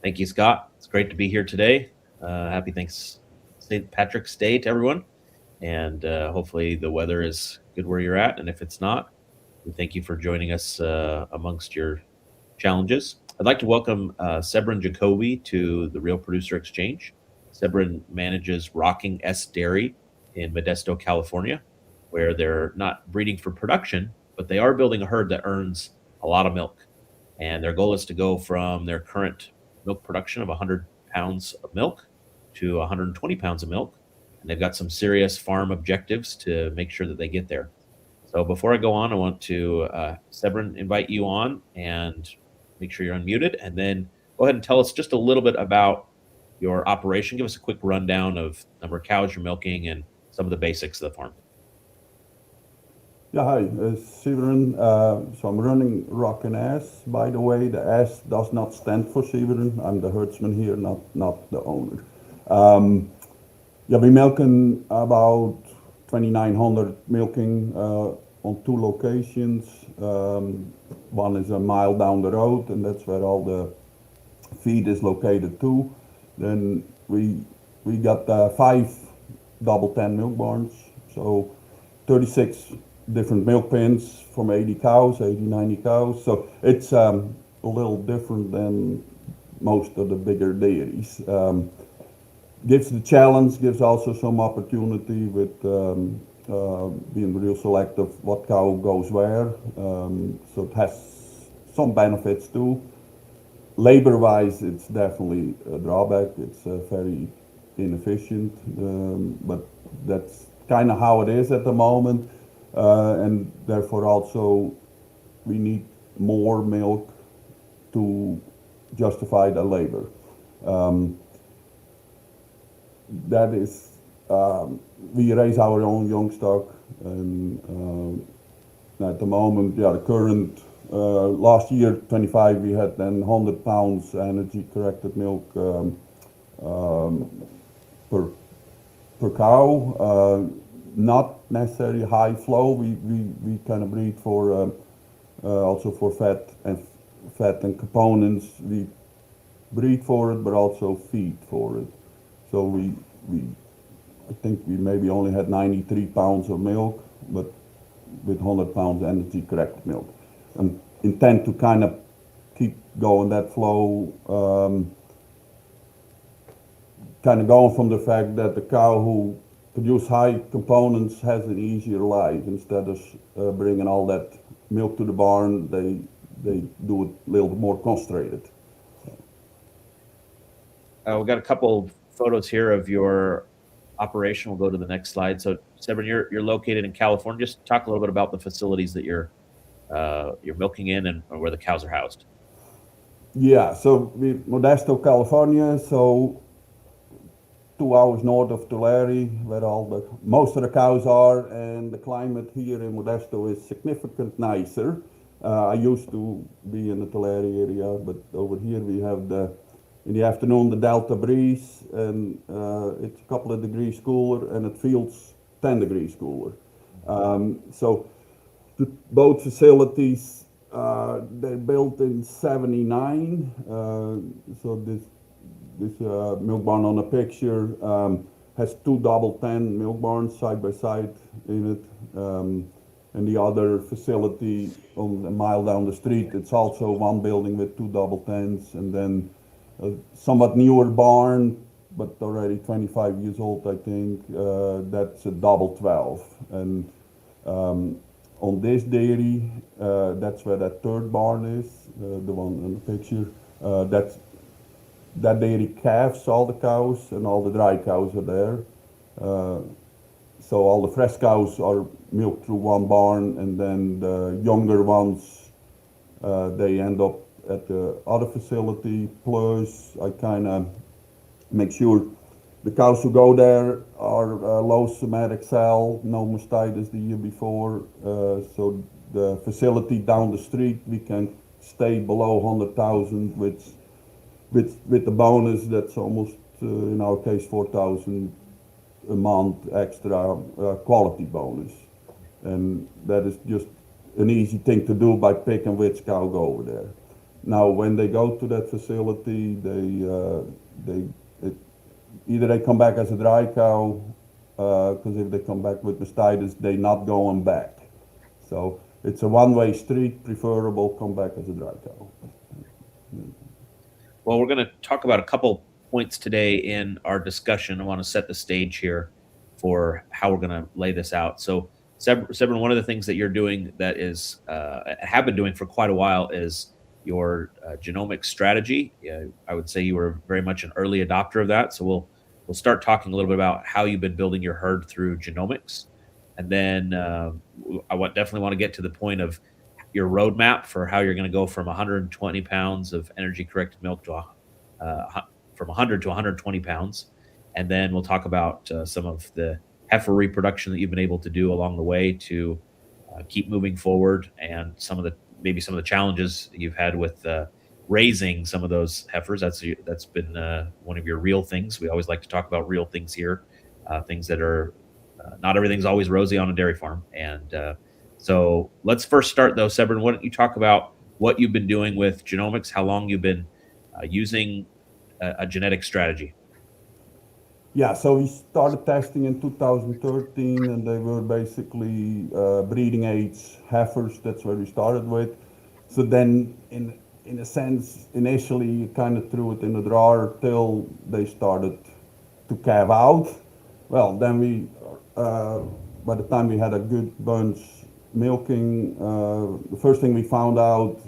Thank you, Scott. It's great to be here today. Happy thanks St. Patrick's Day to everyone. And hopefully the weather is good where you're at. And if it's not, we thank you for joining us amongst your challenges. I'd like to welcome Siebren Jacobi to the Real Producer Exchange. Siebren manages Rocking S Dairy in Modesto, California, where they're not breeding for production, but they are building a herd that earns a lot of milk. And their goal is to go from their current milk production of 100 pounds of milk to 120 pounds of milk. And they've got some serious farm objectives to make sure that they get there. So before I go on, I want to, Siebren, invite you on and make sure you're unmuted. And then go ahead and tell us just a little bit about your operation. Give us a quick rundown of number of cows you're milking and some of the basics of the farm. Yeah, hi, Siebren. So I'm running Rock and S. By the way, the S does not stand for Siebren. I'm the herdsman here, not the owner. Yeah, we're milking about 2,900 milking on two locations. One is a mile down the road, and that's where all the feed is located too. Then we got 5 double 10 milk barns, so 36 different milk pens from 80 cows, 80, 90 cows. So it's a little different than most of the bigger dairies. Gives the challenge, gives also some opportunity with being real selective what cow goes where. So it has some benefits too. Labor-wise, it's definitely a drawback. It's very inefficient, but that's kind of how it is at the moment. And therefore also we need more milk to justify the labor. That is, we raise our own young stock, and at the moment, yeah, the current, last year, 25, we had then 100 pounds energy corrected milk per cow. Not necessarily high flow. We kind of breed for also for fat and components. We breed for it, but also feed for it. So I think we maybe only had 93 pounds of milk, but with 100 pounds energy corrected milk. And intend to kind of keep going that flow. Kind of going from the fact that the cow who produce high components has an easier life. Instead of bringing all that milk to the barn, they do it a little bit more concentrated. We've got a couple photos here of your operation. We'll go to the next slide. So, Siebren, you're located in California. Just talk a little bit about the facilities that you're milking in and where the cows are housed. Yeah, so we're Modesto, California. So 2 hours north of Tulare, where most of the cows are, and the climate here in Modesto is significantly nicer. I used to be in the Tulare area, but over here we have in the afternoon the Delta breeze, and it's a couple of degrees cooler, and it feels 10 degrees cooler. So both facilities, they're built in '79. So this milk barn on the picture has 2 double 10 milk barns side by side in it. And the other facility on a mile down the street, it's also one building with 2 double 10s, and then a somewhat newer barn, but already 25 years old, I think, that's a double 12. And on this dairy, that's where that third barn is, the one in the picture. That dairy calves all the cows, and all the dry cows are there. So all the fresh cows are milked through one barn, and then the younger ones, they end up at the other facility. Plus, I kind of make sure the cows who go there are low somatic cell, no mastitis the year before. So the facility down the street, we can stay below 100,000 with the bonus. That's almost, in our case, 4,000 a month extra quality bonus. And that is just an easy thing to do by picking which cow go over there. Now, when they go to that facility, they it, either they come back as a dry cow, because if they come back with mastitis, they not going back. So it's a one-way street. Preferable come back as a dry cow. Well, we're going to talk about a couple points today in our discussion. I want to set the stage here for how we're going to lay this out. So, Siebren, one of the things that you're doing that is have been doing for quite a while is your genomic strategy. I would say you were very much an early adopter of that. So we'll start talking a little bit about how you've been building your herd through genomics, and then definitely want to get to the point of your roadmap for how you're going to go from 120 pounds of energy corrected milk to from 100 to 120 pounds. And then we'll talk about some of the heifer reproduction that you've been able to do along the way to keep moving forward, and maybe some of the challenges you've had with raising some of those heifers. That's been one of your real things. We always like to talk about real things here, things that are not everything's always rosy on a dairy farm. And so let's first start though, Siebren. Why don't you talk about what you've been doing with genomics, how long you've been using a genetic strategy? Yeah, so we started testing in 2013, and they were basically breeding age heifers. That's where we started with. So then, in a sense, initially you kind of threw it in the drawer till they started to calve out. Well, then by the time we had a good bunch milking, the first thing we found out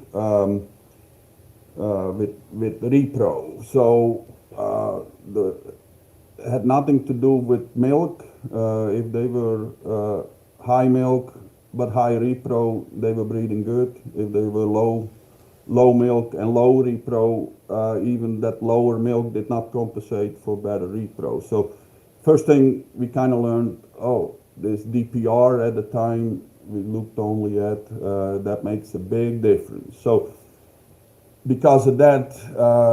with repro. So the had nothing to do with milk. If they were high milk but high repro, they were breeding good. If they were low milk and low repro, even that lower milk did not compensate for better repro. So first thing we kind of learned, this DPR at the time we looked only at, that makes a big difference. So because of that,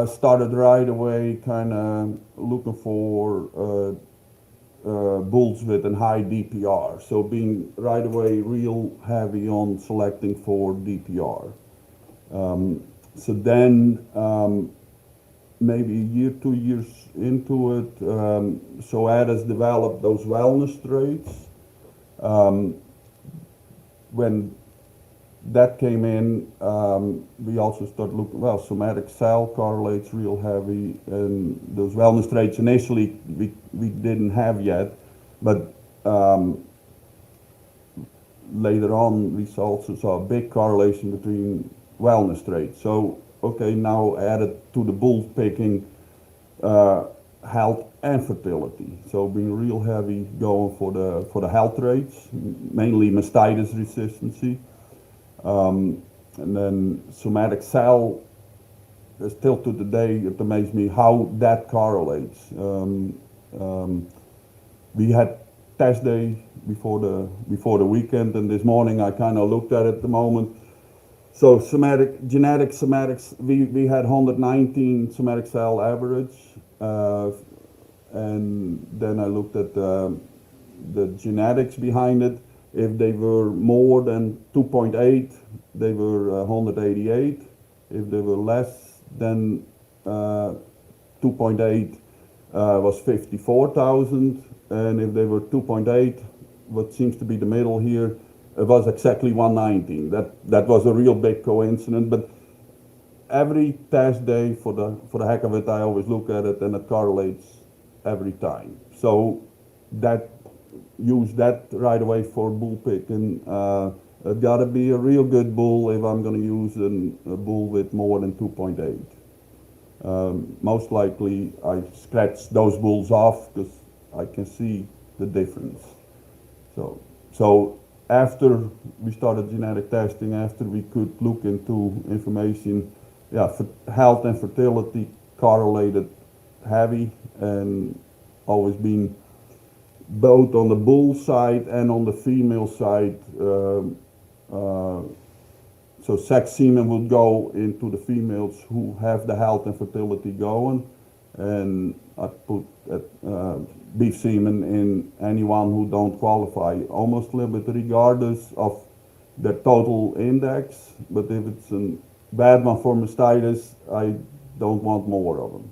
started right away kind of looking for bulls with a high DPR. So being right away real heavy on selecting for DPR. So then maybe a year, 2 years into it, so Ed has developed those wellness traits. When that came in, we also started looking, somatic cell correlates real heavy, and those wellness traits initially we didn't have yet, but later on we also saw a big correlation between wellness traits. So, okay, now added to the bull picking, health and fertility. So being real heavy going for the health traits, mainly mastitis resistancy. And then somatic cell, still to today, it amazes me how that correlates. We had test day before the weekend, and this morning I kind of looked at it the moment. So somatics, we had 119 somatic cell average, and then I looked at the genetics behind it. If they were more than 2.8, they were 188. If they were less than 2.8, was 54,000. And if they were 2.8, what seems to be the middle here, it was exactly 119. That was a real big coincidence. But every test day, for the heck of it, I always look at it, and it correlates every time. So use that right away for bull picking. It got to be a real good bull if I'm going to use a bull with more than 2.8. Most likely I scratch those bulls off because I can see the difference. So after we started genetic testing, after we could look into information, for health and fertility correlated heavy, and always been both on the bull side and on the female side. So sex semen would go into the females who have the health and fertility going, and I put beef semen in anyone who don't qualify, almost a little bit regardless of their total index. But if it's an bad one for mastitis. I don't want more of them.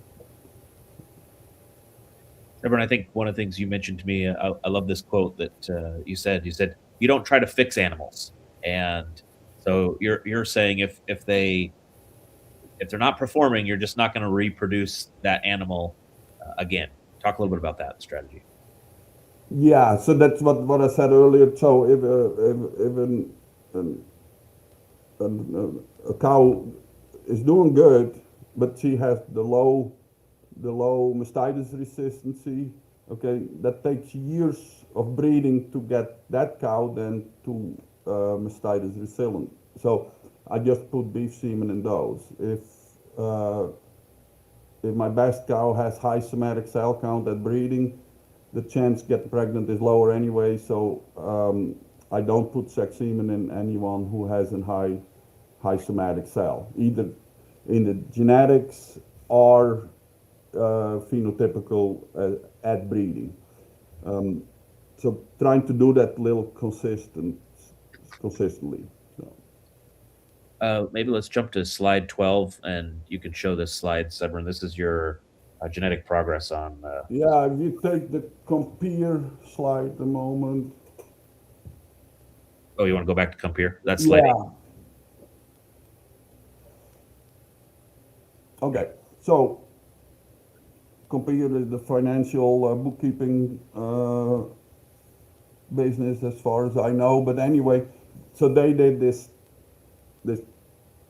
Everyone, I think one of the things you mentioned to me, I love this quote that you said. You said you don't try to fix animals, and so you're saying if they're not performing, you're just not going to reproduce that animal again. Talk a little bit about that strategy. Yeah, so that's what I said earlier. So if an, a cow is doing good, but she has the low mastitis resistancy, okay, that takes years of breeding to get that cow then to mastitis resilient. So I just put beef semen in those. Uh, if my best cow has high somatic cell count at breeding, the chance to get pregnant is lower anyway. So I don't put sex semen in anyone who has a high somatic cell, either in the genetics or phenotypical at breeding. So trying to do that little consistently. So. Maybe let's jump to slide 12, and you can show this slide, Siebren. This is your genetic progress on. Yeah, if you take the compare slide a moment. Oh, you want to go back to compare? That's slide 8. Yeah. Okay. So compare the financial bookkeeping business as far as I know. But anyway, so they did this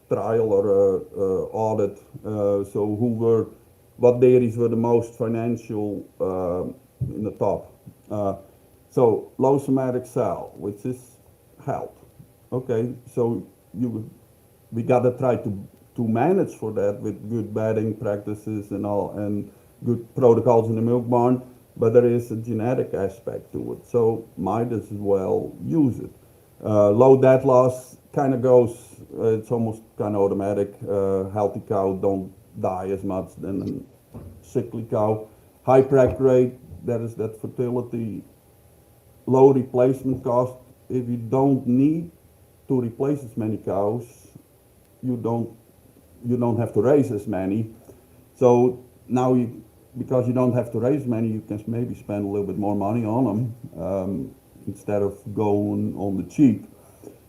trial or audit. So what dairies were the most financial in the top. So low somatic cell, which is health. Okay, so we gotta try to manage for that with good bedding practices and all and good protocols in the milk barn. But there is a genetic aspect to it, so might as well use it. Low debt loss kind of goes, it's almost kind of automatic. Healthy cow don't die as much than a sickly cow. High prac rate, that is that fertility. Low replacement cost. If you don't need to replace as many cows, you don't you don't have to raise as many. So now because you don't have to raise many, you can maybe spend a little bit more money on them instead of going on the cheap.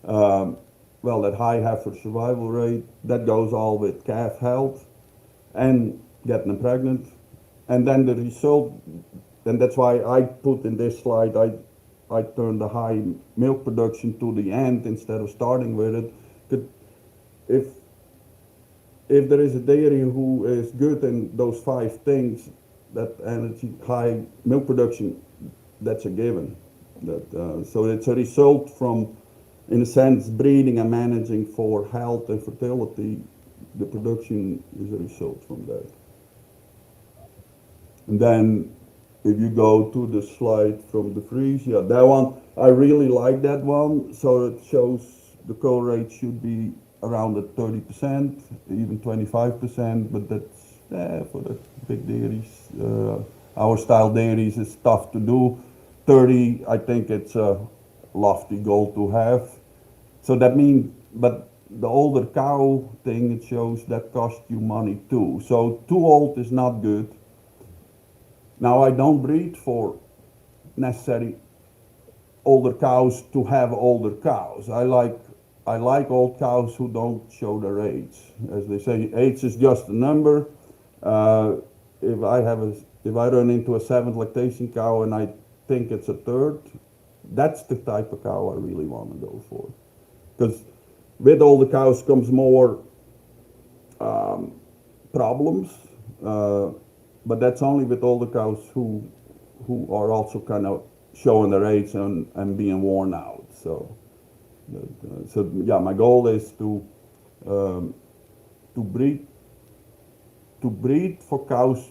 Um, well, that high heifer survival rate, that goes all with calf health and getting them pregnant. And then the result, and that's why I put in this slide, I turned the high milk production to the end instead of starting with it. If if there is a dairy who is good in those 5 things, that energy, high milk production, that's a given. So it's a result from, in a sense, breeding and managing for health and fertility. The production is a result from that. And then if you go to the slide from the freeze, yeah, that one, I really like that one. So it shows the cull rate should be around at 30%, even 25%, but that's for the big dairies. Our style dairies is tough to do. 30, I think it's a lofty goal to have. So that means, but the older cow thing, it shows that costs you money too. So too old is not good. Now I don't breed for necessarily older cows to have older cows. I like old cows who don't show their age. As they say, age is just a number. Uh, if I run into a 7th lactation cow and I think it's a 3rd, that's the type of cow I really want to go for. Because with older cows comes more problems, but that's only with older cows who are also kind of showing their age and being worn out. So yeah, my goal is um, to breed for cows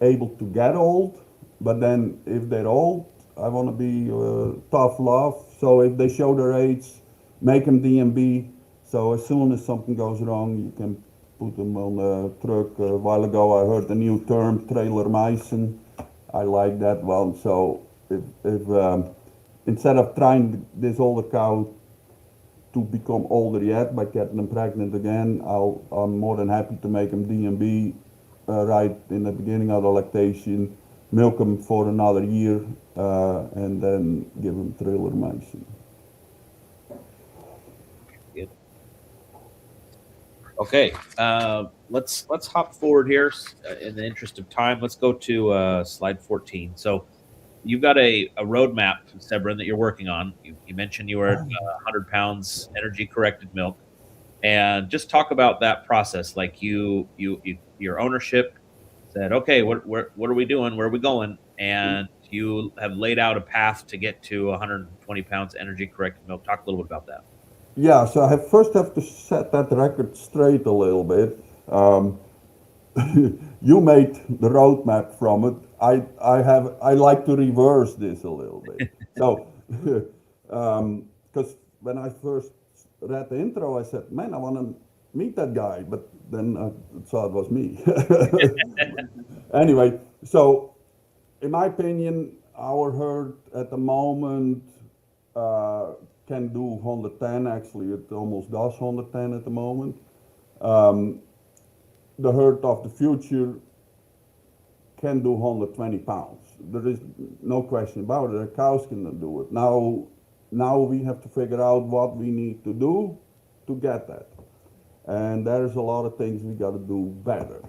able to get old, but then if they're old, I want to be tough love. So if they show their age, make them DMB. So as soon as something goes wrong, you can put them on a truck. A while ago, I heard a new term, trailer Meissen. I like that one. So if instead of trying this older cow to become older yet by getting them pregnant again, I'm more than happy to make them DMB right in the beginning of the lactation, milk them for another year, and then give them trillermycin. Good. Okay, let's hop forward here in the interest of time. Let's go to slide 14. So you've got a roadmap, Siebren, that you're working on. You mentioned you were at 100 pounds energy corrected milk, and just talk about that process. Like your ownership said, okay, what are we doing? Where are we going? And you have laid out a path to get to 120 pounds energy corrected milk. Talk a little bit about that. Yeah, so I first have to set that record straight a little bit. Um, you made the roadmap from it. I like to reverse this a little bit. So, because when I first read the intro, I said, "Man, I want to meet that guy," but then I saw it was me. Anyway, so in my opinion, our herd at the moment uh, can do 110. Actually, it almost does 110 at the moment. The herd of the future can do 120 pounds. There is no question about it. The cows can do it. Now we have to figure out what we need to do to get that. And there's a lot of things we got to do better.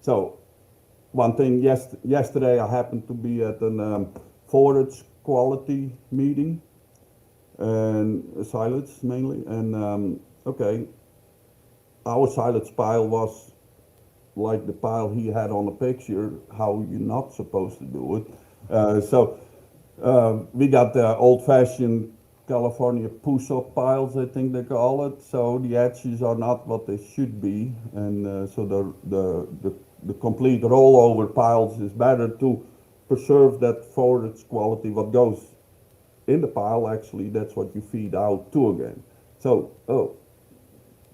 So one thing, yesterday I happened to be at an forage quality meeting, and silage mainly. And okay, our silage pile was like the pile he had on the picture, how you're not supposed to do it. We got the old-fashioned California push-up piles, I think they call it. So the edges are not what they should be, and so the complete rollover piles is better to preserve that forage quality. What goes in the pile, actually, that's what you feed out to again. So,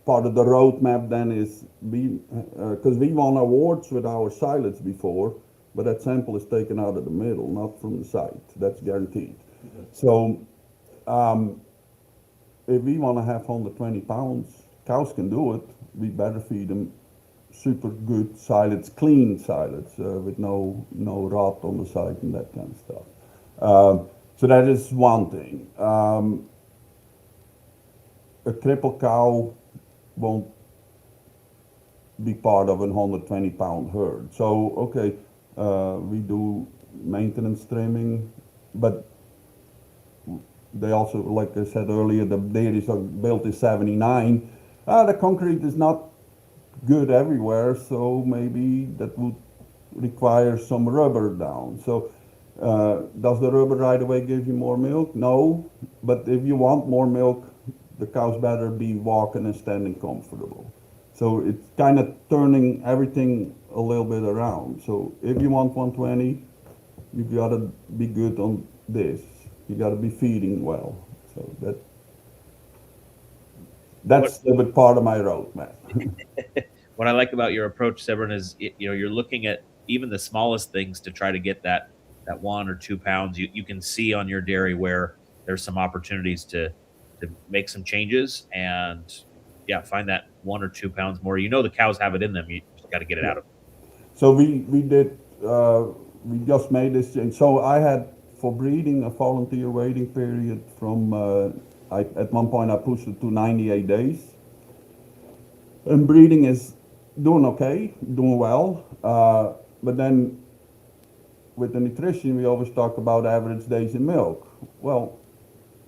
part of the roadmap then is because we won awards with our silage before, but that sample is taken out of the middle, not from the site. That's guaranteed. So if we want to have 120 pounds, cows can do it. We better feed them super good silage, clean silage with no rot on the site and that kind of stuff. So that is one thing. A crippled cow won't be part of a 120 pound herd. So, okay, we do maintenance trimming, but they also, like I said earlier, the dairies are built in 79. The concrete is not good everywhere, so maybe that would require some rubber down. So, does the rubber right away give you more milk? No, but if you want more milk, the cows better be walking and standing comfortable. So it's kind of turning everything a little bit around. So if you want 120, you gotta be good on this. You gotta be feeding well. So that's a little bit part of my roadmap. What I like about your approach, Siebren, is you're looking at even the smallest things to try to get that 1 or 2 pounds. You can see on your dairy where there's some opportunities to make some changes and find that 1 or 2 pounds more. The cows have it in them. You just got to get it Yeah. out of them. So we just made this change. So I had for breeding a volunteer waiting period from at one point I pushed it to 98 days. And breeding is doing okay, doing well. But then with the nutrition, we always talk about average days in milk. Well,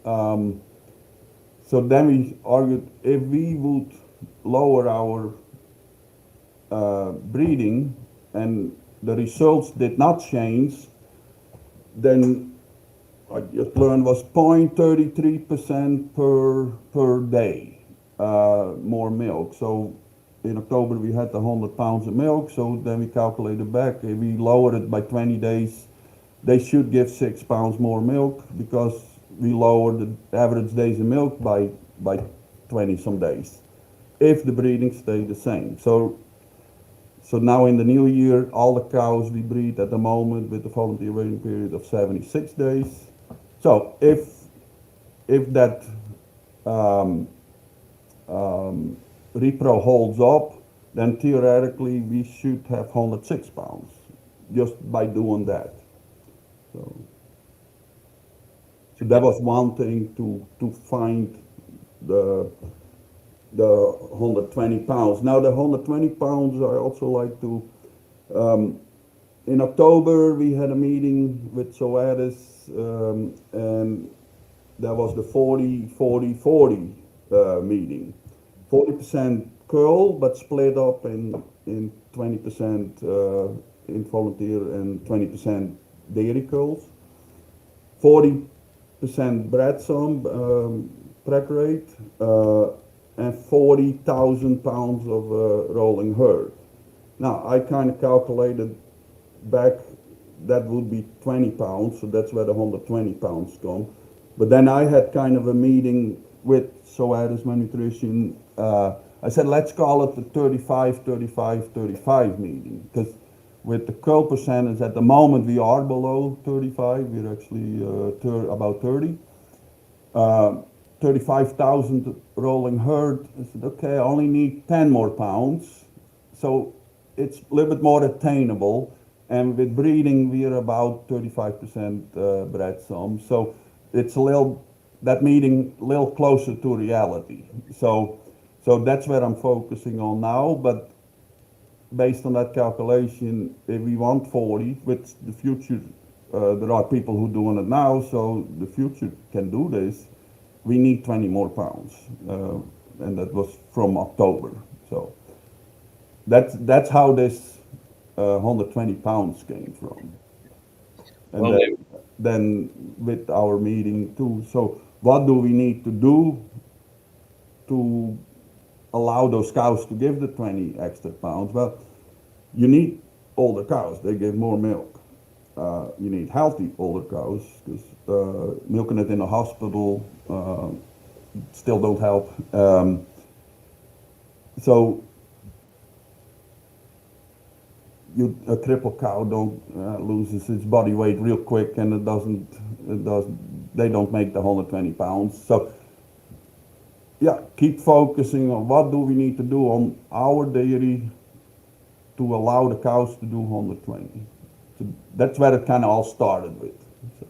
so then we argued if we would lower our breeding and the results did not change, then I just learned was 0.33% per day more milk. So in October we had the 100 pounds of milk, so then we calculated back, if we lower it by 20 days, they should give 6 pounds more milk because we lowered the average days of milk by 20 some days, if the breeding stayed the same. So now in the new year, all the cows we breed at the moment with the volunteer waiting period of 76 days. So if that repro holds up, then theoretically we should have 106 pounds just by doing that. So, so that was one thing to find the the 120 pounds. Now the 120 pounds, I also like to. In October we had a meeting with Soares, and that was the 40-40-40 meeting. 40% curl, but split up in 20% in volunteer and 20% dairy curls. 40% Bradsome prep rate, and 40,000 pounds of rolling herd. Now I kind of calculated back that would be 20 pounds, so that's where the 120 pounds come. But then I had kind of a meeting with Soares My Nutrition. I said, let's call it the 35-35-35 meeting, because with the curl percentage at the moment we are below 35. We're actually about 30. 35,000 rolling herd. I said, okay, I only need 10 more pounds, so it's a little bit more attainable. And with breeding, we're about 35% bred some. So it's that meeting a little closer to reality. So that's where I'm focusing on now. But based on that calculation, if we want 40, with the future, there are people who are doing it now, so the future can do this. We need 20 more pounds, and that was from October. So that's how this 120 pounds came from. And Well, then with our meeting too. So what do we need to do to allow those cows to give the 20 extra pounds? Well, you need older cows. They give more milk. You need healthy older cows, because milking it in a hospital still don't help. So a crippled cow loses its body weight real quick, and they don't make the 120 pounds. So yeah, keep focusing on what do we need to do on our dairy to allow the cows to do 120. So that's where it kind of all started with. So.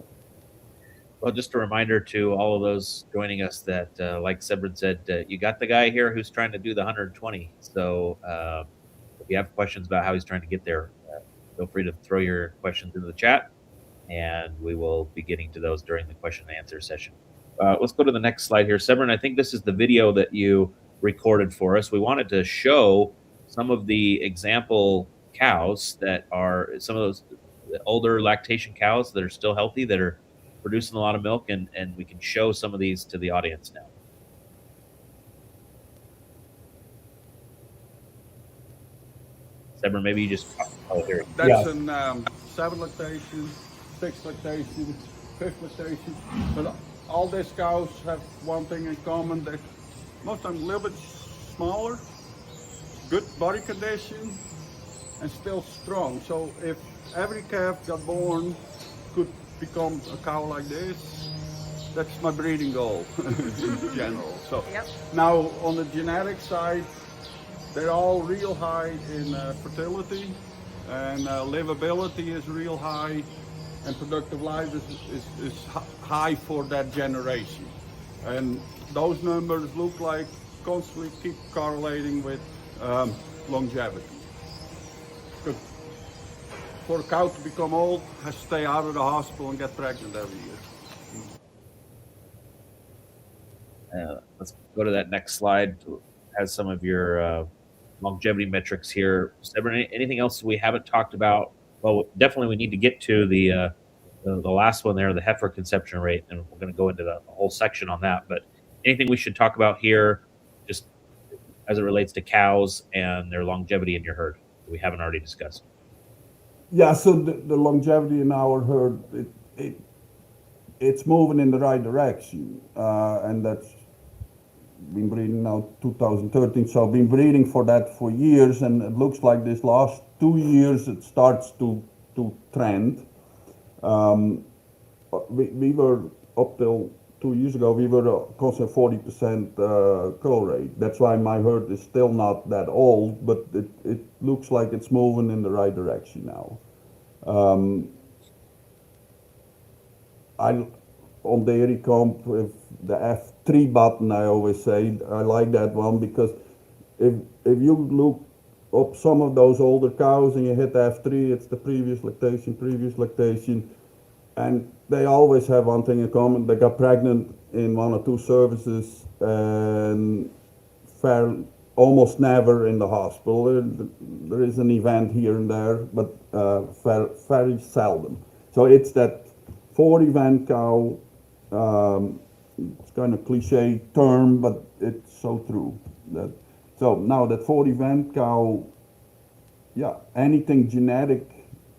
Well, just a reminder to all of those joining us that, like Siebren said, you got the guy here who's trying to do the 120. So if you have questions about how he's trying to get there, feel free to throw your questions into the chat, and we will be getting to those during the question and answer session. Let's go to the next slide here. Siebren, I think this is the video that you recorded for us. We wanted to show some of the example cows that are some of those older lactation cows that are still healthy, that are producing a lot of milk, and we can show some of these to the audience now. Siebren, maybe you just here. That's an 7 lactation, 6 lactation, 5th lactation. But all these cows have one thing in common: that most of them a little bit smaller, good body condition, and still strong. So if every calf got born could become a cow like this, that's my breeding goal in general. So now on the genetic side, they're all real high in fertility, and livability is real high, and productive life is high for that generation. And those numbers look like constantly keep correlating with longevity. Because for a cow to become old, has to stay out of the hospital and get pregnant every year. Let's go to that next slide. It has some of your longevity metrics here. Siebren, anything else we haven't talked about? Well, definitely we need to get to the last one there, the heifer conception rate, and we're going to go into the whole section on that. But anything we should talk about here, just as it relates to cows and their longevity in your herd, that we haven't already discussed? Yeah, so the longevity in our herd, it's moving in the right direction, and that's been breeding now 2013, so I've been breeding for that for years, and it looks like this last 2 years it starts to trend. We were up till 2 years ago, we were close to 40% curl rate. That's why my herd is still not that old, but it looks like it's moving in the right direction now. I on dairy comp with the F3 button, I always say I like that one because if you look up some of those older cows and you hit F3, it's the previous lactation, and they always have one thing in common: they got pregnant in one or two services and almost never in the hospital. There is an event here and there, but very seldom. So it's that 4 event cow. It's kind of cliche term, but it's so true. So now that 4 event cow, yeah, anything genetic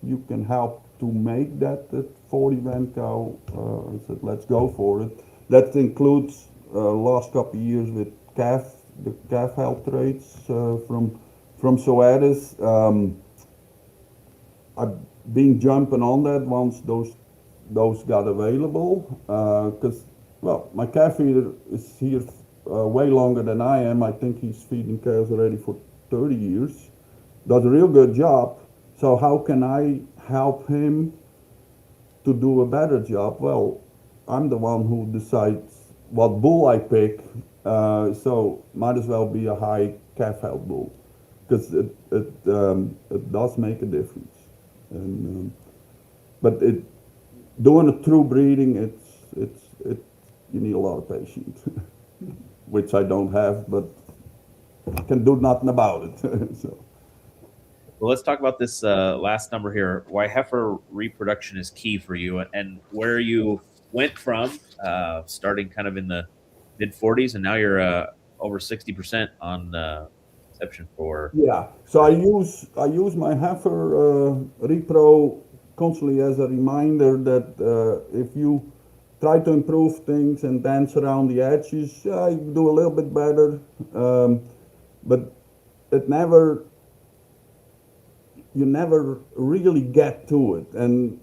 you can help to make that 4 event cow. I said, let's go for it. That includes last couple of years with the calf health rates from Soares. I've been jumping on that once those got available, because well, my calf feeder is here way longer than I am. I think he's feeding cows already for 30 years. Does a real good job. So how can I help him to do a better job? Well, I'm the one who decides what bull I pick, so might as well be a high calf health bull, because it does make a difference. And but doing a true breeding, you need a lot of patience, which I don't have, but can do nothing about it. So. Well, let's talk about this last number here. Why heifer reproduction is key for you, and where you went from starting kind of in the mid 40s, and now you're over 60% on conception for. Yeah. So I use my heifer repro constantly as a reminder that if you try to improve things and dance around the edges, you do a little bit better, but you never really get to it, and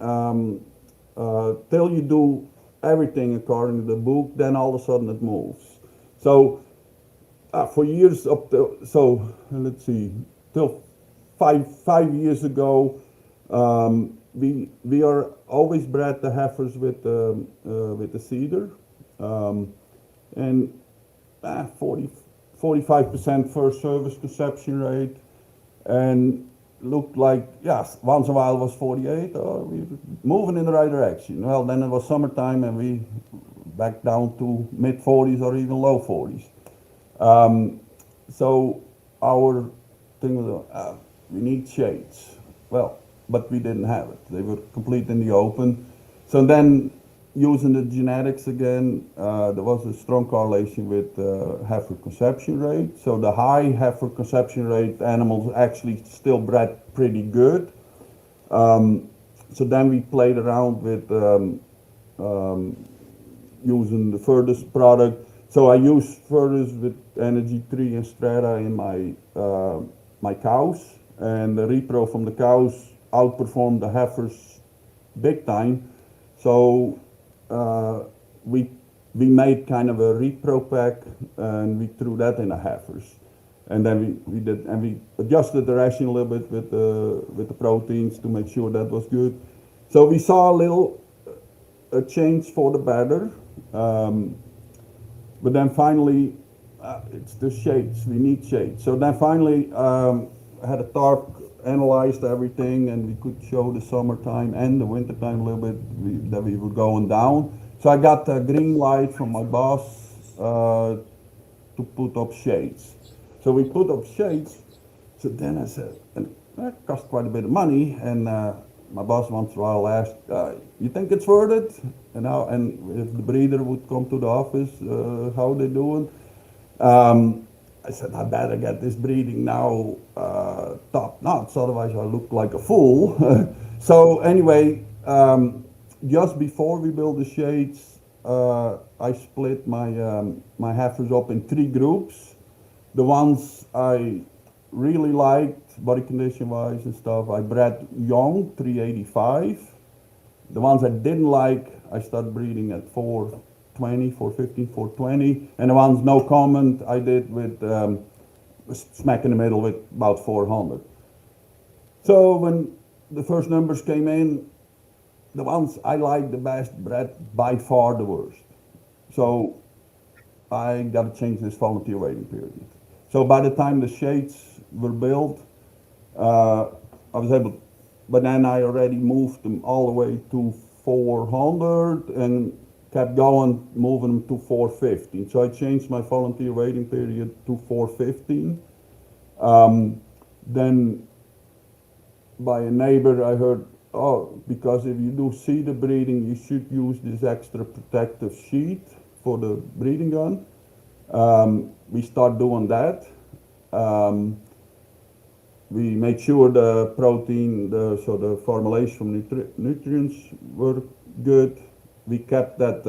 till you do everything according to the book, then all of a sudden it moves. So for years let's see, till five years ago, we are always bred the heifers with the cedar, and 45% first service conception rate, and looked like, yes, once in a while it was 48, we were moving in the right direction. Well, then it was summertime and we back down to mid 40s or even low 40s. So our thing was, we need shades. Well, but we didn't have it. They were complete in the open. So then, using the genetics again, there was a strong correlation with heifer conception rate. So the high heifer conception rate animals actually still bred pretty good. So then we played around with using the furthest product. So I use furthest with Energy 3 and Strata in my cows, and the repro from the cows outperformed the heifers big time. So we made kind of a repro pack, and we threw that in the heifers, and then we adjusted the ration a little bit with the proteins to make sure that was good. So we saw a change for the better, but then finally it's the shades. We need shades. So then finally I had a tarp, analyzed everything, and we could show the summertime and the wintertime a little bit that we were going down. So I got a green light from my boss to put up shades. So we put up shades. So then I said, and that cost quite a bit of money, and my boss once in a while asked, you think it's worth it? And if the breeder would come to the office, how they doing? I said, I better get this breeding now top notch, otherwise I look like a fool. So anyway, just before we built the shades, I split my heifers up in 3 groups. The ones I really liked, body condition wise and stuff, I bred young, 385. The ones I didn't like, I started breeding at 420, 420, 415, 420, and the ones no comment I did with smack in the middle with about 400. So when the first numbers came in, the ones I liked the best bred by far the worst. So I got to change this volunteer waiting period. So by the time the shades were built, I was able, but then I already moved them all the way to 400 and kept going, moving them to 415. So I changed my volunteer waiting period to 415. Then by a neighbor I heard, oh, because if you do cedar breeding, you should use this extra protective sheet for the breeding gun. We start doing that. We made sure the protein, so the formulation from nutrients were good. We kept that,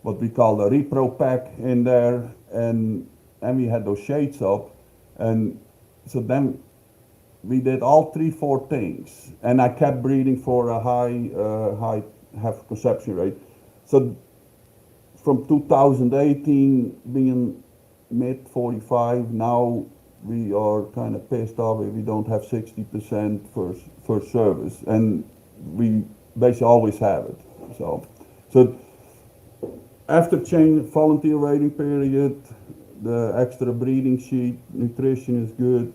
what we call the repro pack in there, and we had those shades up. And so then we did all 3-4 things, and I kept breeding for a high heifer conception rate. So from 2018 being mid 45, now we are kind of pissed off if we don't have 60% first service, and we basically always have it. So after change volunteer waiting period, the extra breeding sheet, nutrition is good,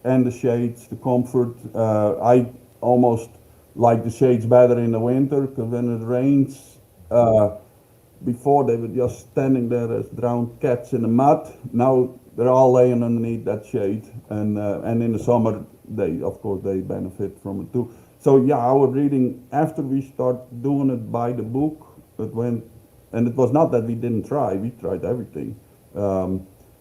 and the shades, the comfort. I almost like the shades better in the winter, because when it rains, before they were just standing there as drowned cats in the mud. Now they're all laying underneath that shade, and in the summer of course they benefit from it too. So yeah, our breeding, after we start doing it by the book, it went, and it was not that we didn't try, we tried everything.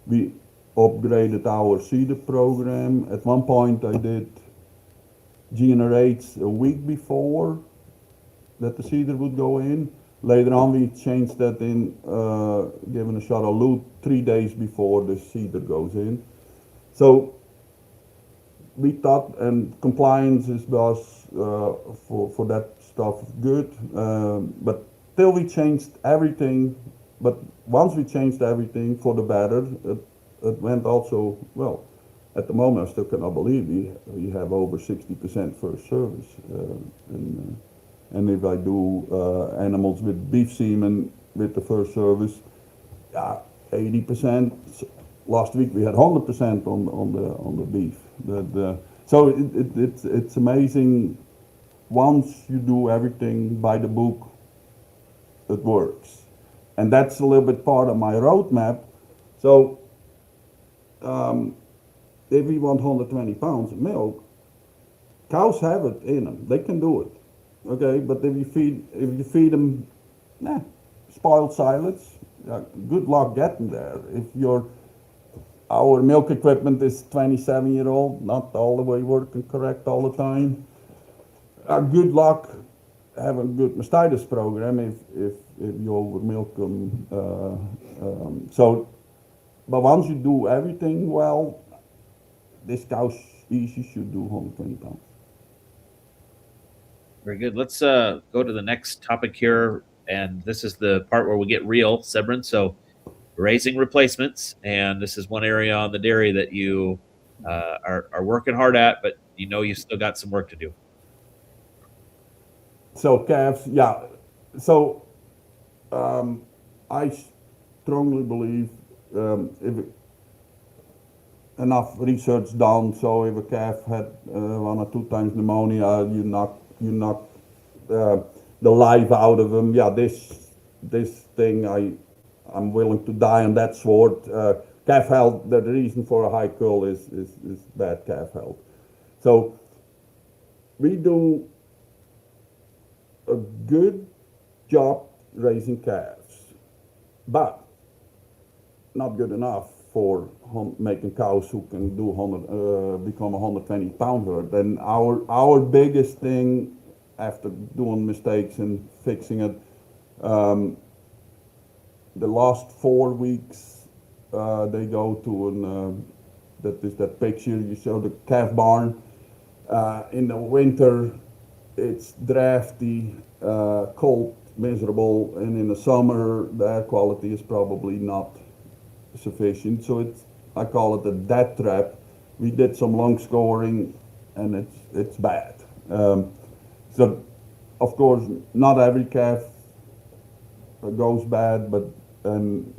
We upgraded our cedar program. At one point I did GnRH a week before that the cedar would go in. Later on we changed that in, giving a shot of lute 3 days before the cedar goes in. So we thought, and compliance was for that stuff good, but till we changed everything. But once we changed everything for the better, it went also well. At the moment, I still cannot believe we have over 60% first service, and if I do animals with beef semen with the first service, 80%. Last week we had 100% on the beef. So it's amazing. Once you do everything by the book, it works, and that's a little bit part of my roadmap. So if we want 120 pounds of milk, cows have it in them. They can do it. Okay, but if you feed them spoiled silage, good luck getting there. If our milk equipment is 27-year-old, not all the way working correct all the time, good luck having a good mastitis program if you over milk them. But once you do everything well, this cow easy should do 120 pounds. Very good. Let's go to the next topic here, and this is the part where we get real, Siebren. So, raising replacements, and this is one area on the dairy that you are working hard at, but you know you still got some work to do. So calves, yeah. So I strongly believe if enough research done, so if a calf had 1 or 2 times pneumonia, you knock the life out of them. Yeah, this thing, I'm willing to die on that sword. Calf health, the reason for a high cull is bad calf health. So we do a good job raising calves, but not good enough for making cows who can do become 120 pound herd. And our biggest thing after doing mistakes and fixing it, the last 4 weeks they go to that picture you show, the calf barn. In the winter it's drafty, cold. miserable, and in the summer the air quality is probably not sufficient. So I call it a death trap. We did some lung scoring, and it's bad. So of course not every calf goes bad, but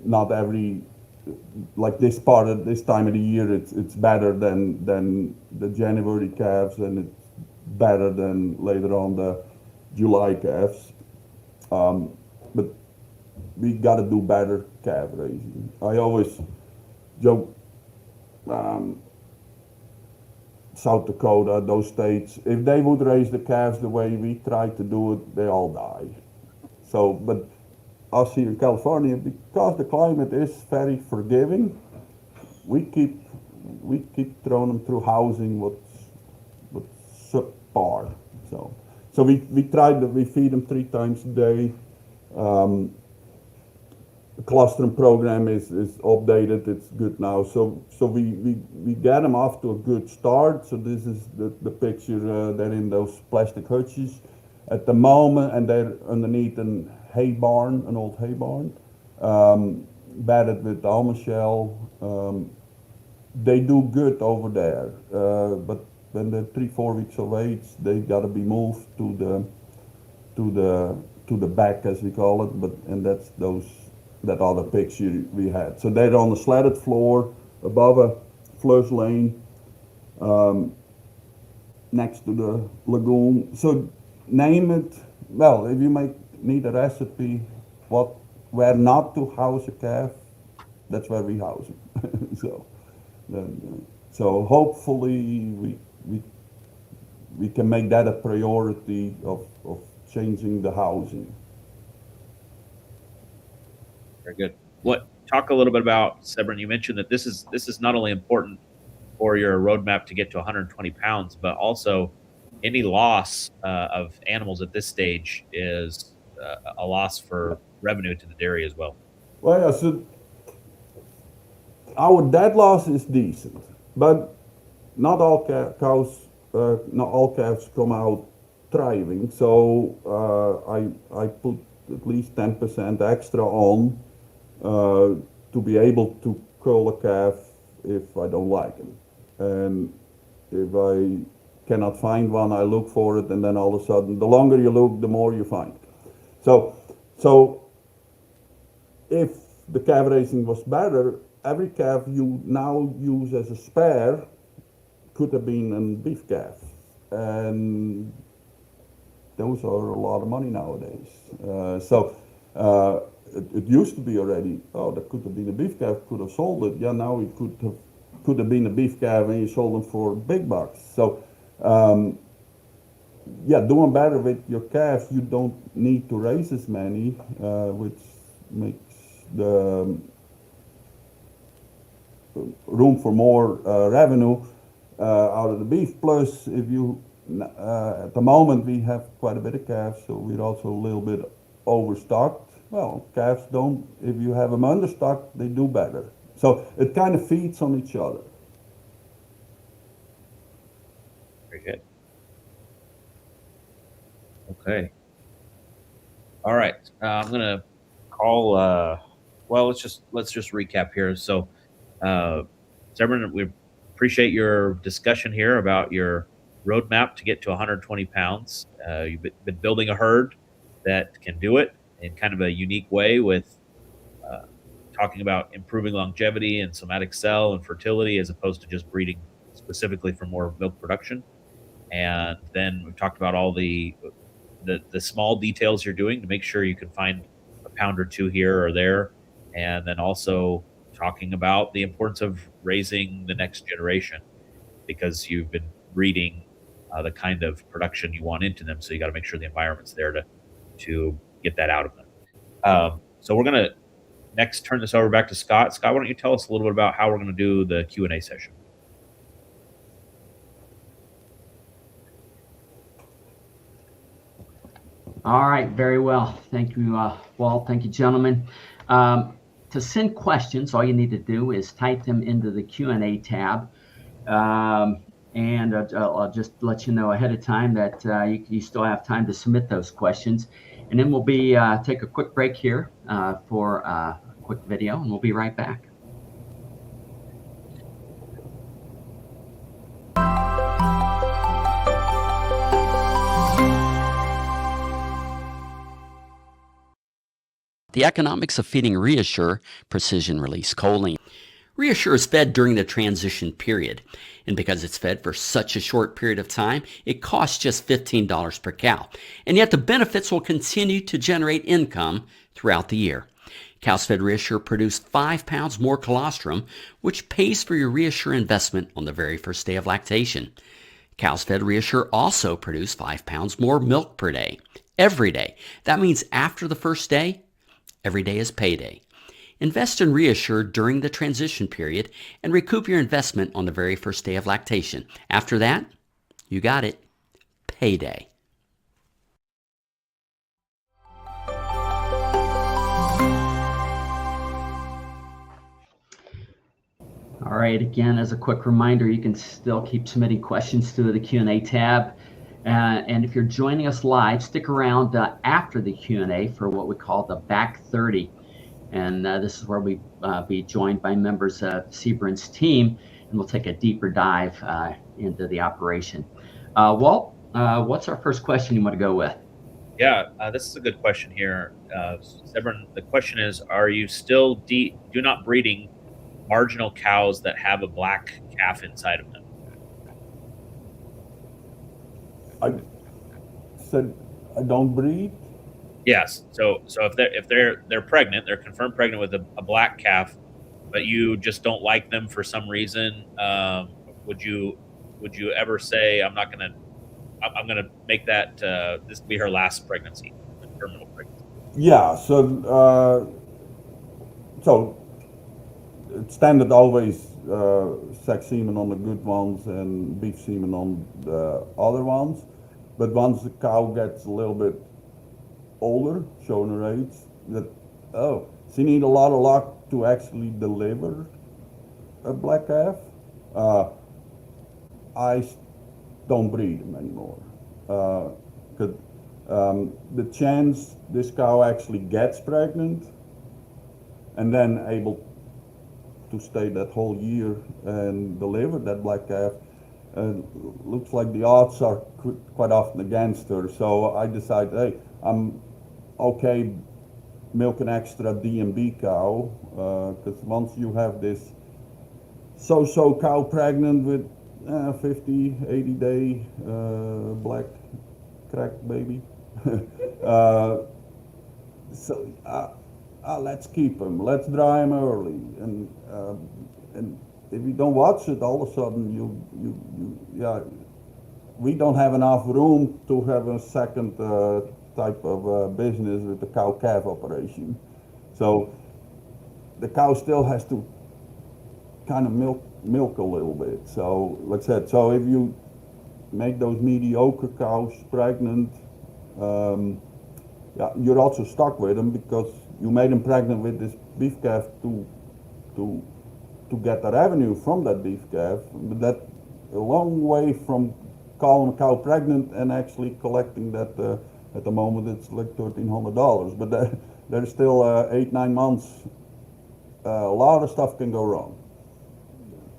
not every, like this time of the year, it's better than the January calves, and it's better than later on the July calves. But we got to do better calf raising. I always joke, South Dakota, those states, if they would raise the calves the way we try to do it, they all die. So, but us here in California, because the climate is very forgiving, we keep throwing them through housing what's subpar. So we feed them 3 times a day. The clustering program is updated. It's good now. So we get them off to a good start. So this is the picture. They're in those plastic hutches at the moment, and they're underneath an old hay barn, bedded with almond shell. They do good over there, but when they're 3-4 weeks of age, they got to be moved to the back, as we call it. And that's that other picture we had. So they're on the slatted floor above a flush lane, next to the lagoon. So name it. Well, if you need a recipe, where not to house a calf, that's where we house them. So hopefully we can make that a priority of changing the housing. Very good. Talk a little bit about, Siebren, you mentioned that this is not only important for your roadmap to get to 120 pounds, but also any loss of animals at this stage is a loss for revenue to the dairy as well. Well, yeah, so our dead loss is decent, but not all calves come out thriving. So I put at least 10% extra on to be able to cull a calf if I don't like him. And if I cannot find one, I look for it, and then all of a sudden, the longer you look, the more you find. So if the calf raising was better, every calf you now use as a spare could have been a beef calf. And those are a lot of money nowadays. It used to be already, that could have been a beef calf, could have sold it. Yeah, now it could have been a beef calf, and you sold them for big bucks. So, doing better with your calf, you don't need to raise as many, which makes the room for more revenue out of the beef. Plus, if you at the moment we have quite a bit of calves, so we're also a little bit overstocked. Well, calves don't, if you have them understocked, they do better. So it kind of feeds on each other. Very good. Okay. All right. I'm gonna call. Let's just recap here. So, Siebren, we appreciate your discussion here about your roadmap to get to 120 pounds. You've been building a herd that can do it in kind of a unique way, with talking about improving longevity and somatic cell and fertility, as opposed to just breeding specifically for more milk production. And then we've talked about all the small details you're doing to make sure you can find a pound or two here or there. And then also talking about the importance of raising the next generation, because you've been breeding the kind of production you want into them. So you got to make sure the environment's there to get that out of them. So we're going to next turn this over back to Scott. Scott, why don't you tell us a little bit about how we're going to do the Q&A session? All right, very well. Thank you, Walt. Thank you, gentlemen. To send questions, all you need to do is type them into the Q&A tab. And I'll just let you know ahead of time that you still have time to submit those questions. And then we'll be take a quick break here for a quick video, and we'll be right back. The economics of feeding Reassure precision release choline. Reassure is fed during the transition period, and because it's fed for such a short period of time, it costs just $15 per cow, and yet the benefits will continue to generate income throughout the year. Cows fed Reassure produce 5 pounds more colostrum, which pays for your Reassure investment on the very first day of lactation. Cows fed Reassure also produce 5 pounds more milk per day, every day. That means after the first day, every day is payday. Invest in Reassure during the transition period and recoup your investment on the very first day of lactation. After that, you got it. Payday. All right, again, as a quick reminder, you can still keep submitting questions through the Q&A tab. And if you're joining us live, stick around after the Q&A for what we call the Back 30. And this is where we be joined by members of Siebren's team, and we'll take a deeper dive into the operation. Walt, what's our first question you want to go with? Yeah, this is a good question here. Siebren, the question is, are you still do not breeding marginal cows that have a black calf inside of them? I said I don't breed. Yes. So if they're pregnant, they're confirmed pregnant with a black calf, but you just don't like them for some reason, would you ever say I'm gonna make that this be her last pregnancy, terminal pregnancy? Yeah. So it's standard always sex semen on the good ones and beef semen on the other ones. But once the cow gets a little bit older, showing her age, that she need a lot of luck to actually deliver a black calf. I don't breed them anymore. Cause the chance this cow actually gets pregnant and then able to stay that whole year and deliver that black calf, looks like the odds are quite often against her. So I decided, hey, I'm okay milk an extra DMB cow, because once you have this so-so cow pregnant with 50, 80 day black crack baby, let's keep them, let's dry them early, and if you don't watch it, all of a sudden we don't have enough room to have a second type of business with the cow-calf operation. So the cow still has to kind of milk a little bit. So like I said, so if you make those mediocre cows pregnant, you're also stuck with them because you made them pregnant with this beef calf to get the revenue from that beef calf, but that's a long way from calling a cow pregnant and actually collecting that. At the moment it's like $1,300, but there's still 8-9 months. A lot of stuff can go wrong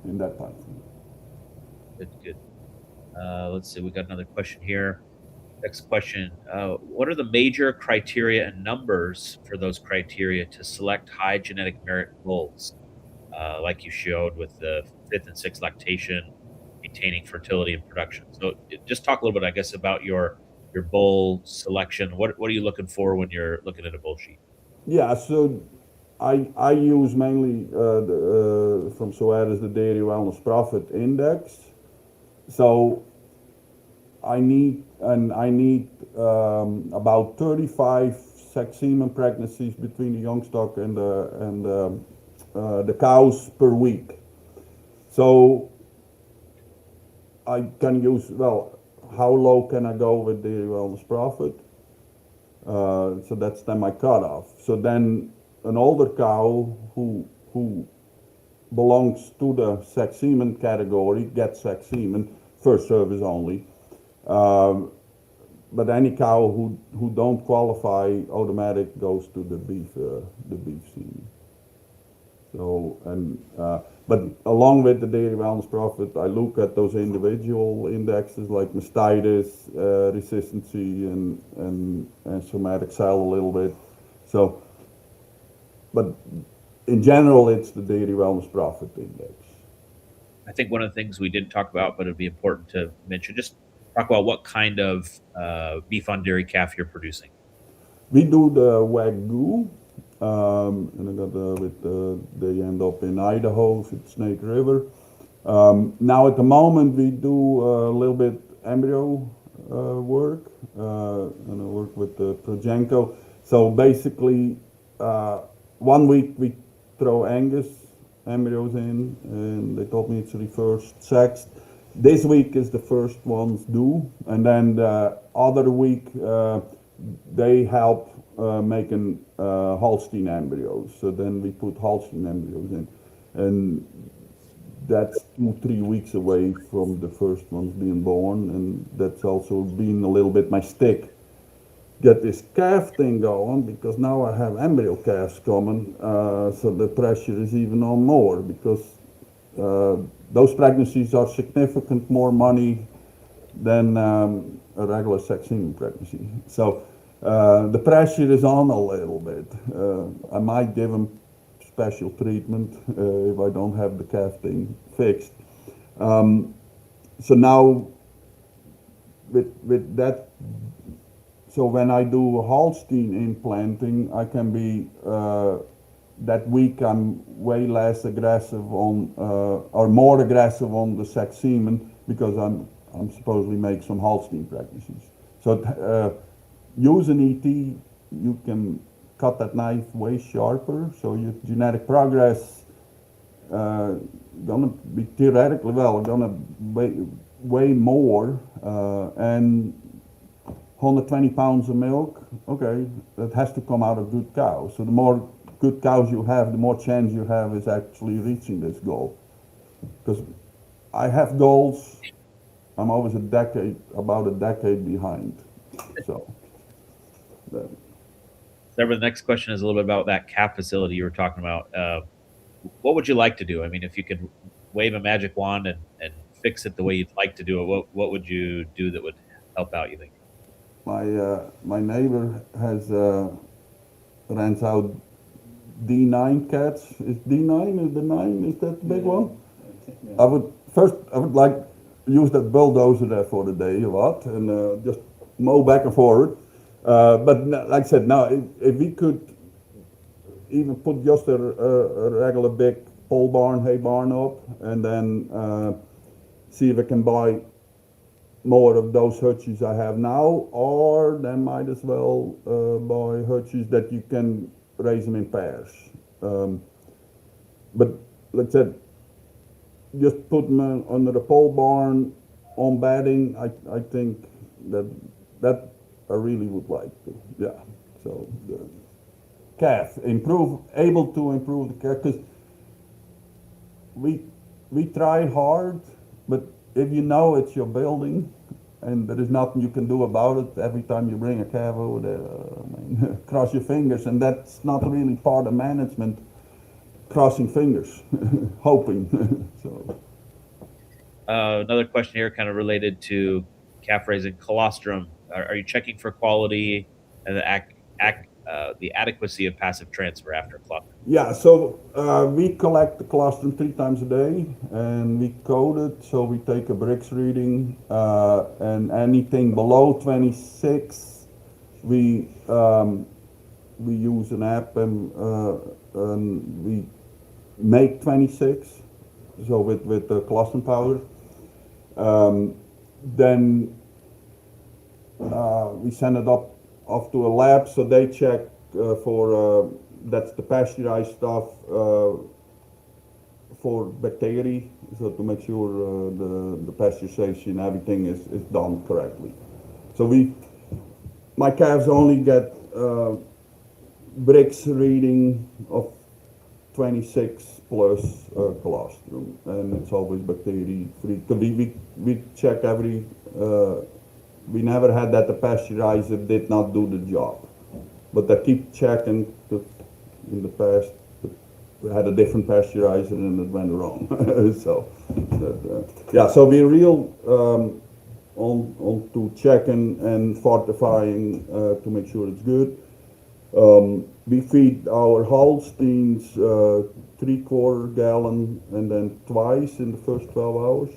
in that time. Good. Let's see, we got another question here. Next question, what are the major criteria and numbers for those criteria to select high genetic merit bulls, like you showed with the 5th and 6th lactation, maintaining fertility and production? So just talk a little bit, I guess, about your bull selection. What are you looking for when you're looking at a bull sheet? Yeah, so I use mainly from Soares the Dairy Wellness Profit Index. So I need about 35 sex semen pregnancies between the young stock and the cows per week. So I can use, how low can I go with Dairy Wellness Profit? So that's then my cutoff. So then an older cow who belongs to the sex semen category gets sex semen, first service only. but any cow who don't qualify automatic goes to the beef scene. So, but along with the dairy wellness profit, I look at those individual indexes like mastitis, resistancy, and somatic cell a little bit. So, but in general, it's the dairy wellness profit index. I think one of the things we didn't talk about, but it'd be important to mention, just talk about what kind of beef on dairy calf you're producing. We do the Wagyu, and I got they end up in Idaho, it's Snake River. Now at the moment we do a little bit embryo work, and I work with the Progenco. So basically, 1 week we throw Angus embryos in, and they told me it's reverse sexed. This week is the first ones due, and then the other week they help making Holstein embryos. So then we put Holstein embryos in, and that's 2-3 weeks away from the first ones being born, and that's also been a little bit my stick. Get this calf thing going, because now I have embryo calves coming, so the pressure is even on more, because those pregnancies are significant more money than a regular sex semen pregnancy. So the pressure is on a little bit. I might give them special treatment if I don't have the calf thing fixed. So now with that, so when I do Holstein implanting, I can be that week I'm way less aggressive on or more aggressive on the sex semen, because I'm supposedly make some Holstein pregnancies. So using ET, you can cut that knife way sharper, so your genetic progress gonna be theoretically gonna way more, and 120 pounds of milk, okay, that has to come out of good cows. So the more good cows you have, the more chance you have is actually reaching this goal. Because I have goals, I'm always about a decade behind. So. Sarah, the next question is a little bit about that calf facility you were talking about. What would you like to do? I mean, if you could wave a magic wand and fix it the way you'd like to do it, what would you do that would help out, you think? My neighbor has rents out D9 cats. Is D9 is the 9? Is that the big one? I would like use that bulldozer there for the day or what, and just mow back and forward. But like I said, now if we could even put just a regular big pole barn, hay barn up, and then see if I can buy more of those hutches I have now, or then might as well buy hutches that you can raise them in pairs. But like I said, just put them under the pole barn on bedding. I think that I really would like to. Yeah. So the calf able to improve the calf, because we try hard, but if you know it's your building and there is nothing you can do about it, every time you bring a calf over there, cross your fingers, and that's not really part of management, crossing fingers, hoping. So. Another question here kind of related to calf raising, colostrum. Are you checking for quality and the adequacy of passive transfer after colostrum? Yeah, so we collect the colostrum 3 times a day, and we code it. So we take a Brix reading, and anything below 26, we use an app, and we make 26. So with the colostrum powder, then we send it off to a lab, so they check for that's the pasteurized stuff for bacteria, so to make sure the pasteurization, everything is done correctly. So my calves only get Brix reading of 26 plus colostrum, and it's always bacteria free. We check every we never had that the pasteurizer did not do the job. But I keep checking in the past, we had a different pasteurizer and it went wrong. So, yeah, so we're real on to checking and fortifying to make sure it's good. We feed our Holsteins 3/4 gallon and then twice in the first 12 hours.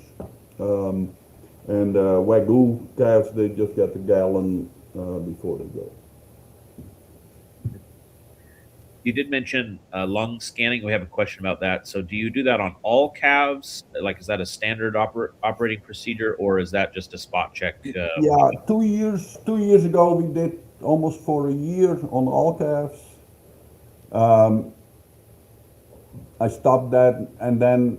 And Wagyu calves, they just get a gallon before they go. You did mention lung scanning. We have a question about that. So, do you do that on all calves? Like, is that a standard operating procedure, or is that just a spot check? Yeah, 2 years ago we did almost for a year on all calves. I stopped that, and then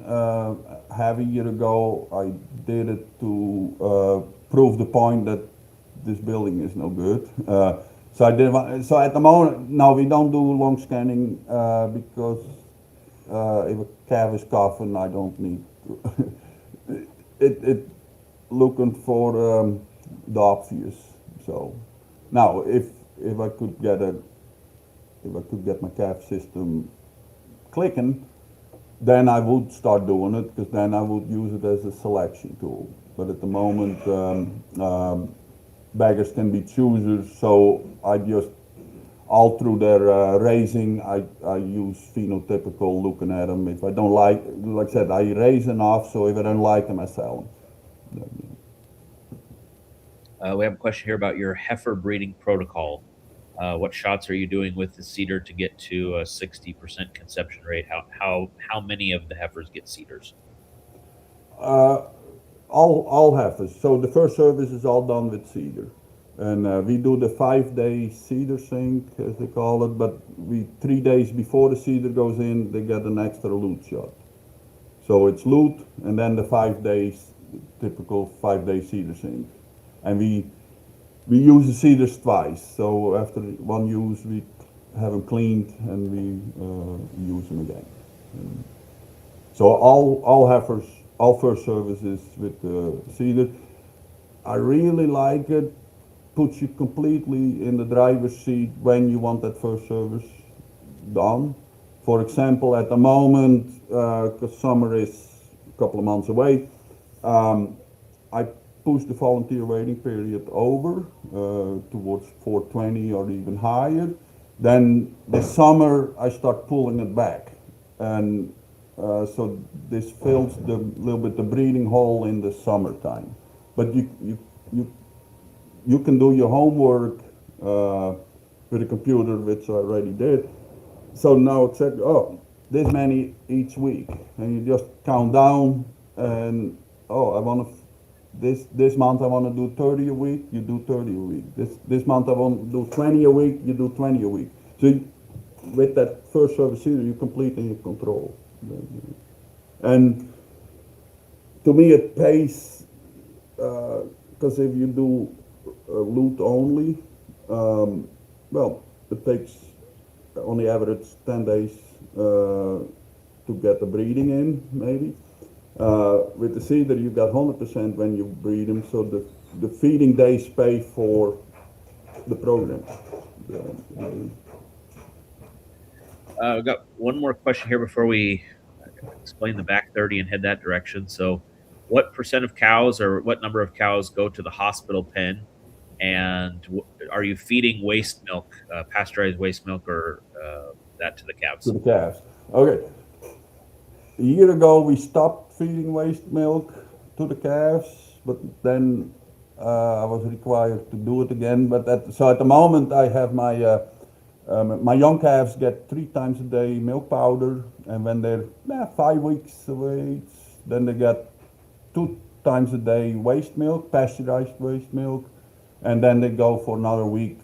half a year ago I did it to prove the point that this building is no good. So I did. So at the moment, now we don't do lung scanning because if a calf is coughing, I don't need. It looking for the obvious. So now, if I could get my calf system clicking, then I would start doing it because then I would use it as a selection tool. But at the moment, baggers can be choosers, so I just all through their raising, I use phenotypical looking at them. If I don't like I said, I raise enough, so if I don't like them, I sell them. We have a question here about your heifer breeding protocol. What shots are you doing with the cedar to get to a 60% conception rate? How many of the heifers get cedars? All heifers. So the first service is all done with cedar. And we do the 5-day cedar sync, as they call it, but 3 days before the cedar goes in, they get an extra loot shot. So it's loot, and then the 5 days, typical 5-day cedar sync. And we use the cedars twice. So after one use, we have them cleaned, and we use them again. So all heifers, all first services with cedar. I really like it. Puts you completely in the driver's seat when you want that first service done. For example, at the moment, because summer is a couple of months away, I push the volunteer waiting period over towards 420 or even higher. Then this summer, I start pulling it back. And so this fills the little bit the breeding hole in the summertime. But you can do your homework with a computer, which I already did. So now check, oh, this many each week, and you just count down, and I want to, this month I want to do 30 a week, you do 30 a week. This month I want to do 20 a week, you do 20 a week. So with that first service season, you're completely in control. And to me it pays, because if you do loot only, well, it takes on the average 10 days to get the breeding in, maybe. With the cedar, you got 100% when you breed them, so the feeding days pay for the program. We've got one more question here before we explain the back 30 and head that direction. So, what percent of cows or what number of cows go to the hospital pen? And are you feeding waste milk, pasteurized waste milk, or that to the calves? To the calves. Okay. A year ago, we stopped feeding waste milk to the calves, but then I was required to do it again. But so at the moment, I have my young calves get 3 times a day milk powder, and when they're 5 weeks of age, then they get 2 times a day waste milk, pasteurized waste milk, and then they go for another week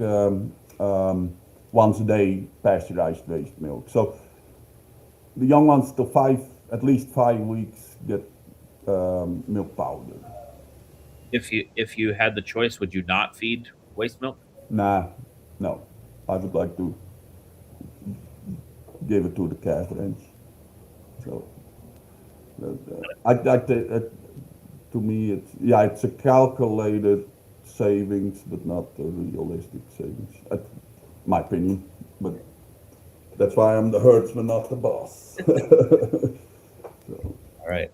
once a day pasteurized waste milk. So the young ones till at least 5 weeks get milk powder. If you had the choice, would you not feed waste milk? Nah, no. I would like to give it to the calf ranch. So, to me, it's a calculated savings, but not a realistic savings. My opinion, but that's why I'm the herdsman, not the boss.